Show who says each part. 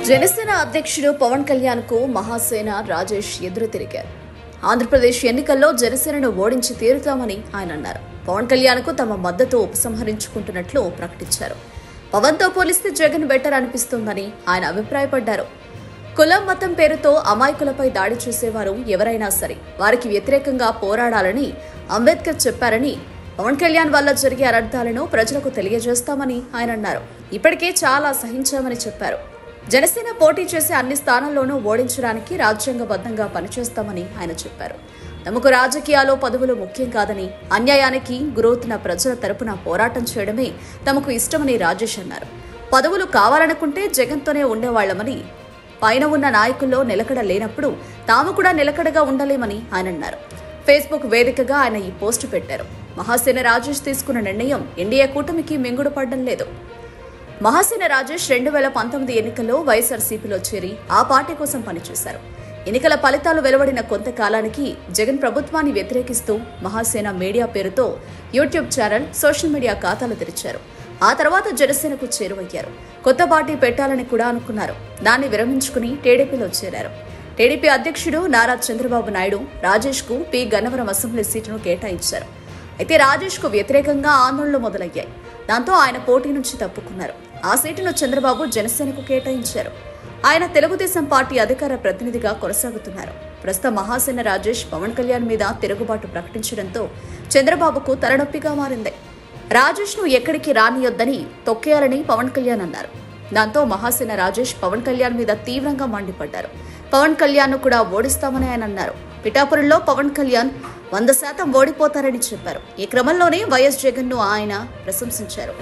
Speaker 1: జనసేన అధ్యక్షుడు పవన్ కళ్యాణ్ కు మహాసేన రాజేష్ ఎదురు తిరిగారు. ఆంధ్రప్రదేశ్ ఎన్నికల్లో జనసేనను ఓడించి తీరుతామని ఆయన అన్నారు. పవన్ కళ్యాణ్ కు తమ మద్దతు ఉపసంహరించుకుంటున్నట్లు ప్రకటించారు. పవన్ తో పోలిస్తే జగన్ బెటర్ అనిపిస్తుందని ఆయన అభిప్రాయపడ్డారు. కులం మతం పేరుతో అమాయకులపై దాడి చేసేవారు ఎవరైనా సరే వారికి వ్యతిరేకంగా పోరాడాలని అంబేద్కర్ చెప్పారని, పవన్ కళ్యాణ్ వల్ల జరిగే అనర్థాలను ప్రజలకు తెలియజేస్తామని ఆయన అన్నారు. ఇప్పటికే చాలా సహించామని చెప్పారు. జనసేన పోటీ చేసే అన్ని స్థానాల్లోనూ ఓడించడానికి రాజ్యాంగబద్ధంగా పనిచేస్తామని ఆయన చెప్పారు. తమకు రాజకీయాల్లో పదవులు ముఖ్యం కాదని, అన్యాయానికి గురవుతున్న ప్రజల తరపున పోరాటం చేయడమే తమకు ఇష్టమని రాజేష్ అన్నారు. పదవులు కావాలనుకుంటే జగన్తోనే ఉండేవాళ్లమని, పైన ఉన్న నాయకుల్లో నిలకడ లేనప్పుడు తాము కూడా నిలకడగా ఉండలేమని ఆయన అన్నారు. ఫేస్బుక్ వేదికగా ఆయన ఈ పోస్టు పెట్టారు. మహాసేన రాజేష్ తీసుకున్న నిర్ణయం ఎన్డీఏ కూటమికి మింగుడు పడడం లేదు. మహాసేన రాజేష్ 2019 ఎన్నికల్లో వైఎస్ఆర్సీపీలో చేరి ఆ పార్టీ కోసం పనిచేశారు. ఎన్నికల ఫలితాలు వెలువడిన కొంతకాలానికి జగన్ ప్రభుత్వాన్ని వ్యతిరేకిస్తూ మహాసేన మీడియా పేరుతో యూట్యూబ్ ఛానల్, సోషల్ మీడియా ఖాతాలు తెరిచారు. ఆ తర్వాత జనసేనకు చేరువయ్యారు. కొత్త పార్టీ పెట్టాలని కూడా అనుకున్నారు. దాన్ని విరమించుకుని టీడీపీలో చేరారు. టీడీపీ అధ్యక్షుడు నారా చంద్రబాబు నాయుడు రాజేష్ కు పి గన్నవరం అసెంబ్లీ సీటును కేటాయించారు. అయితే రాజేష్ కు వ్యతిరేకంగా ఆందోళనలు మొదలయ్యాయి. దాంతో ఆయన పోటీ నుంచి తప్పుకున్నారు. ఆ సీటును చంద్రబాబు జనసేనకు కేటాయించారు. ఆయన తెలుగుదేశం పార్టీ అధికార ప్రతినిధిగా కొనసాగుతున్నారు. ప్రస్తుతం మహాసేన రాజేష్ పవన్ కళ్యాణ్ మీద తిరుగుబాటు ప్రకటించడంతో చంద్రబాబుకు తలనొప్పిగా మారింది. రాజేష్ ను ఎక్కడికి రానియొద్దని తొక్కేయాలని పవన్ కళ్యాణ్ అన్నారు. దాంతో మహాసేన రాజేష్ పవన్ కళ్యాణ్ మీద తీవ్రంగా మండిపడ్డారు. పవన్ కళ్యాణ్ ను కూడా ఓడిస్తామని ఆయన అన్నారు. పిఠాపురంలో పవన్ కళ్యాణ్ 100% ఓడిపోతారని చెప్పారు. ఈ క్రమంలోనే వైఎస్ జగన్ ను ఆయన ప్రశంసించారు.